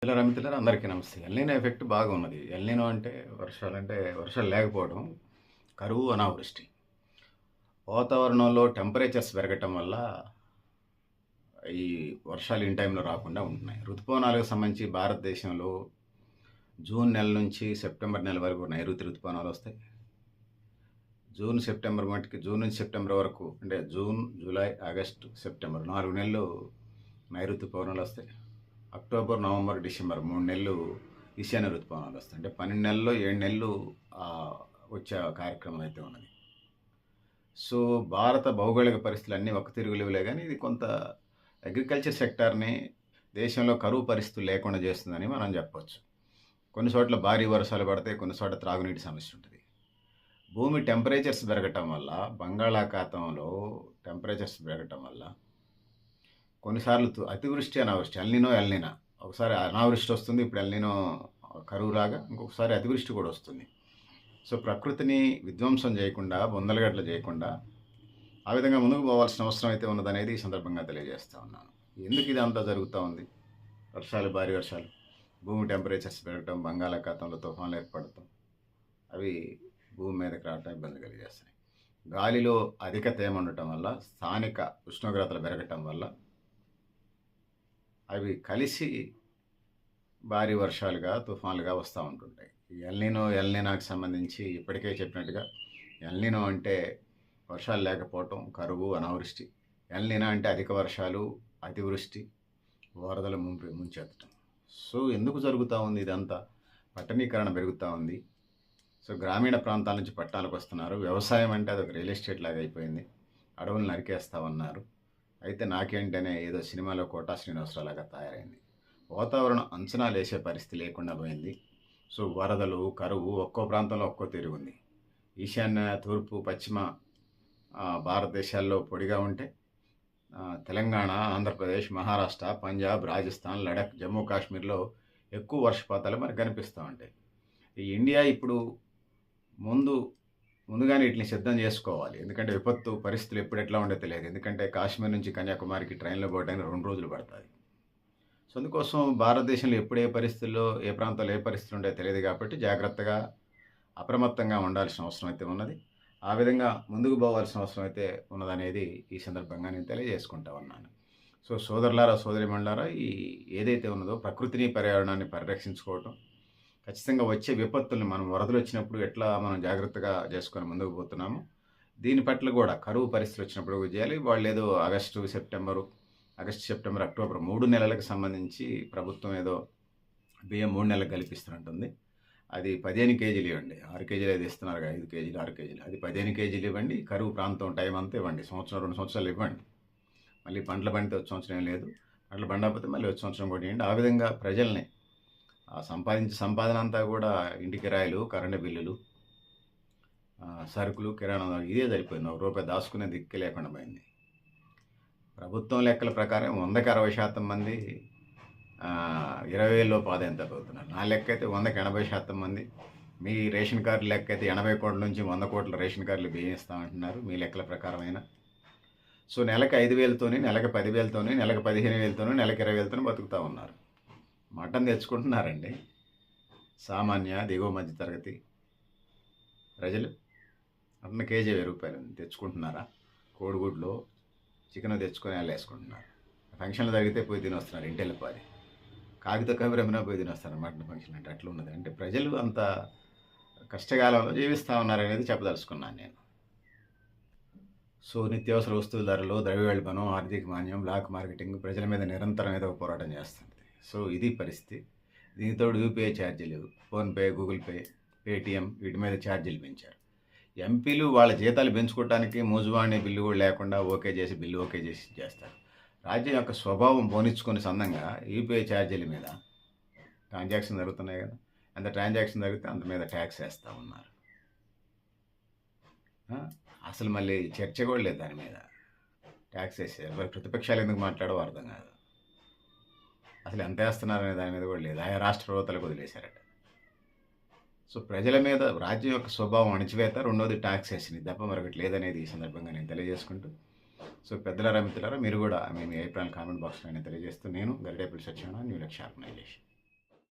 మిత్రులారా అందరికీ నమస్తే. ఎల్‌నినో ఎఫెక్ట్ బాగా ఉన్నది. ఎల్‌నినో అంటే వర్షాలు లేకపోవడం, కరువు, అనావృష్టి. వాతావరణంలో టెంపరేచర్స్ పెరగటం వల్ల ఈ వర్షాలు ఇన్ టైంలో రాకుండా ఉంటున్నాయి. ఋతుపవనాలకు సంబంధించి భారతదేశంలో జూన్ నెల నుంచి సెప్టెంబర్ నెల వరకు నైరుతి ఋతుపవనాలు వస్తాయి. జూన్ నుంచి సెప్టెంబర్ వరకు అంటే జూన్, జూలై, ఆగస్టు, సెప్టెంబర్ 4 నెలలు నైరుతి ఋతుపవనాలు వస్తాయి. అక్టోబర్, నవంబర్, డిసెంబర్ 3 నెలలు ఈశాన్య ఋతుపవనాలు వస్తాయి. అంటే 12 నెలల్లో 7 నెలలు వచ్చే కార్యక్రమం అయితే ఉన్నది. సో భారత భౌగోళిక పరిస్థితులు అన్నీ ఒక తిరుగులేవులే కానీ ఇది కొంత అగ్రికల్చర్ సెక్టార్ని దేశంలో కరువు పరిస్థితులు లేకుండా చేస్తుందని మనం చెప్పవచ్చు. కొన్ని చోట్ల భారీ వర్షాలు పడతాయి, కొన్ని చోట్ల త్రాగునీటి సమస్య ఉంటుంది. భూమి టెంపరేచర్స్ పెరగటం వల్ల, బంగాళాఖాతంలో టెంపరేచర్స్ పెరగటం వల్ల కొన్నిసార్లు అతివృష్టి, అనావృష్టి, ఎల్‌నినో. ఒకసారి అనావృష్టి వస్తుంది, ఇప్పుడు ఎల్‌నినో కరువులాగా, ఇంకొకసారి అతివృష్టి కూడా వస్తుంది. సో ప్రకృతిని విధ్వంసం చేయకుండా, బొందలగడ్డలు చేయకుండా ఆ విధంగా ముందుకు పోవాల్సిన అవసరం అయితే ఉన్నదనేది ఈ సందర్భంగా తెలియజేస్తూ ఉన్నాను. ఎందుకు ఇది అంతా జరుగుతూ ఉంది? భారీ వర్షాలు, భూమి టెంపరేచర్స్ పెరగటం, బంగాళాఖాతంలో తుఫాన్లు ఏర్పడటం, అవి భూమి మీదకి రావటం ఇబ్బంది కలిగేస్తాయి. గాలిలో అధిక తేమ ఉండటం వల్ల, స్థానిక ఉష్ణోగ్రతలు పెరగటం వల్ల అవి కలిసి భారీ వర్షాలుగా, తుఫాన్లుగా వస్తూ ఉంటుంటాయి. ఎల్‌నినోకి సంబంధించి ఇప్పటికే చెప్పినట్టుగా ఎల్‌నినో అంటే వర్షాలు లేకపోవటం, కరువు, అనావృష్టి. ఎల్‌నినో అంటే అధిక వర్షాలు, అతివృష్టి, వరదలు ముంచెత్తడం. సో ఎందుకు జరుగుతూ ఉంది ఇదంతా? పట్టణీకరణ పెరుగుతూ ఉంది. సో గ్రామీణ ప్రాంతాల నుంచి పట్టణాలకు వస్తున్నారు. వ్యవసాయం అంటే అదొక రియల్ ఎస్టేట్ లాగా అయిపోయింది. అడవులు నరికేస్తూ ఉన్నారు. అయితే నాకేంటనే ఏదో సినిమాలో కోటా శ్రీనివాసరావులాగా తయారైంది. వాతావరణం అంచనాలు వేసే పరిస్థితి లేకుండా పోయింది. సో వరదలు, కరువు ఒక్కో ప్రాంతంలో ఒక్కో తిరుగుంది. ఈశాన్య, తూర్పు, పశ్చిమ భారతదేశాల్లో పొడిగా ఉంటే తెలంగాణ, ఆంధ్రప్రదేశ్, మహారాష్ట్ర, పంజాబ్, రాజస్థాన్, లడఖ్, జమ్మూ కాశ్మీర్లో ఎక్కువ వర్షపాతాలు మనకు కనిపిస్తూ ఉంటాయి. ఈ ఇండియా ఇప్పుడు ముందుగానే వీటిని సిద్ధం చేసుకోవాలి. ఎందుకంటే విపత్తు పరిస్థితులు ఎప్పుడు ఎట్లా ఉండో తెలియదు. ఎందుకంటే కాశ్మీర్ నుంచి కన్యాకుమారికి ట్రైన్లో పోవడానికి 2 రోజులు పడుతుంది. సో అందుకోసం భారతదేశంలో ఎప్పుడు ఏ పరిస్థితుల్లో, ఏ ప్రాంతాల్లో ఏ పరిస్థితులు ఉంటాయో తెలియదు కాబట్టి జాగ్రత్తగా, అప్రమత్తంగా ఉండాల్సిన అవసరం అయితే ఉన్నది. ఆ విధంగా ముందుకు పోవాల్సిన అవసరం అయితే ఉన్నదనేది ఈ సందర్భంగా నేను తెలియజేసుకుంటా ఉన్నాను. సో సోదరులారా, సోదరీమణులారా, ఏదైతే ఉన్నదో ప్రకృతిని, పర్యావరణాన్ని పరిరక్షించుకోవటం, ఖచ్చితంగా వచ్చే విపత్తుల్ని మనం వరదలు వచ్చినప్పుడు ఎట్లా మనం జాగ్రత్తగా చేసుకొని ముందుకు పోతున్నామో, దీని పట్ల కూడా కరువు పరిస్థితులు వచ్చినప్పుడు చేయాలి. వాళ్ళు ఏదో ఆగస్టు, సెప్టెంబర్, అక్టోబర్ 3 నెలలకు సంబంధించి ప్రభుత్వం ఏదో బియ్యం 3 నెలలకు కల్పిస్తున్నట్టుంది. అది 15 కేజీలు ఇవ్వండి. 6 కేజీలు ఏది ఇస్తున్నారు, 5 కేజీలు, 6 కేజీలు, అది 15 కేజీలు ఇవ్వండి. కరువు ప్రాంతం టైం అంతా ఇవ్వండి. సంవత్సరం, 2 సంవత్సరాలు ఇవ్వండి. మళ్ళీ పంటలు పండితే వచ్చే సంవత్సరం ఏం లేదు, పంటలు పండకపోతే మళ్ళీ వచ్చే సంవత్సరం కూడా ఇవ్వండి. ఆ విధంగా ప్రజల్ని సంపాదన అంతా కూడా ఇంటి కిరాయిలు, కరెంటు బిల్లులు, సరుకులు, కిరాణా ఇదే సరిపోయింది. ₹1 దాచుకునే దిక్కు లేకుండా పోయింది. ప్రభుత్వం లెక్కల ప్రకారం 100కి 60% మంది 20,000 లోపు ఆదాయం తగ్గుతున్నారు. నా లెక్క అయితే 100కి 80% మంది. మీ రేషన్ కార్డు లెక్క అయితే 80 కోట్ల నుంచి 100 కోట్ల రేషన్ కార్డులు బియ్యం ఇస్తామంటున్నారు మీ లెక్కల ప్రకారమైన. సో నెలకు 5,000తోని, నెలకు 10,000తోని, నెలకు 15,000తోని, నెలకు 20,000తోని బతుకుతూ ఉన్నారు. మటన్ తెచ్చుకుంటున్నారండి సామాన్య, దిగువ మధ్య తరగతి ప్రజలు. Mutton KG ₹1000 తెచ్చుకుంటున్నారా? కోడిగుడ్లు, చికెన్ తెచ్చుకొని వేసుకుంటున్నారు. ఫంక్షన్లు జరిగితే పోయి తినొస్తున్నారు, ఇంటి వెళ్ళిపోయి కాగిత కబురమ్మినా పోయి తినొస్తారు మటన్ ఫంక్షన్ అంటే. అట్లా ఉన్నది. అంటే ప్రజలు అంత కష్టకాలంలో జీవిస్తూ ఉన్నారనేది చెప్పదలుచుకున్నాను నేను. సో నిత్యావసర వస్తువుల ధరలు, ద్రవ్యోల్బణం, ఆర్థిక మాన్యం, బ్లాక్ మార్కెటింగ్ ప్రజల మీద నిరంతరం ఏదో పోరాటం చేస్తుంది. సో ఇది పరిస్థితి. దీనితో యూపీఐ ఛార్జీలు, ఫోన్పే, గూగుల్ పే, పేటీఎం వీటి మీద ఛార్జీలు పెంచారు. ఎంపీలు వాళ్ళ జీతాలు పెంచుకోవడానికి మూజువాణి బిల్లు కూడా లేకుండా బిల్లు ఓకే చేసి చేస్తారు. రాజ్యం యొక్క స్వభావం పోనిచ్చుకొని సందంగా యూపీఐ ఛార్జీల మీద ట్రాన్సాక్షన్ జరుగుతున్నాయి కదా, ఎంత ట్రాన్సాక్షన్ జరిగితే అంత మీద ట్యాక్స్ వేస్తూ ఉన్నారు. అసలు మళ్ళీ చర్చ కూడా లేదు దాని మీద. ట్యాక్స్ వేసారు. మరి ప్రతిపక్షాలు ఎందుకు మాట్లాడవో అర్థం కాదు. అసలు ఎంత వేస్తున్నారనే దాని మీద కూడా లేదు. ఆయా రాష్ట్ర ప్రభుత్వాలకు వదిలేశారట. సో ప్రజల మీద రాజ్యం యొక్క స్వభావం అణిచివేత, రెండోది ట్యాక్స్ వేసింది తప్ప మరొకటి లేదనేది ఈ సందర్భంగా నేను తెలియజేసుకుంటూ, సో పెద్దలారా, మిత్రులారా, మీరు కూడా మీ అభిప్రాయాలు కామెంట్ బాక్స్లో తెలియజేస్తూ, నేను గరిడేపల్లి సత్యనారాయణ, న్యూ లక్ష్య ఆర్గనైజేషన్.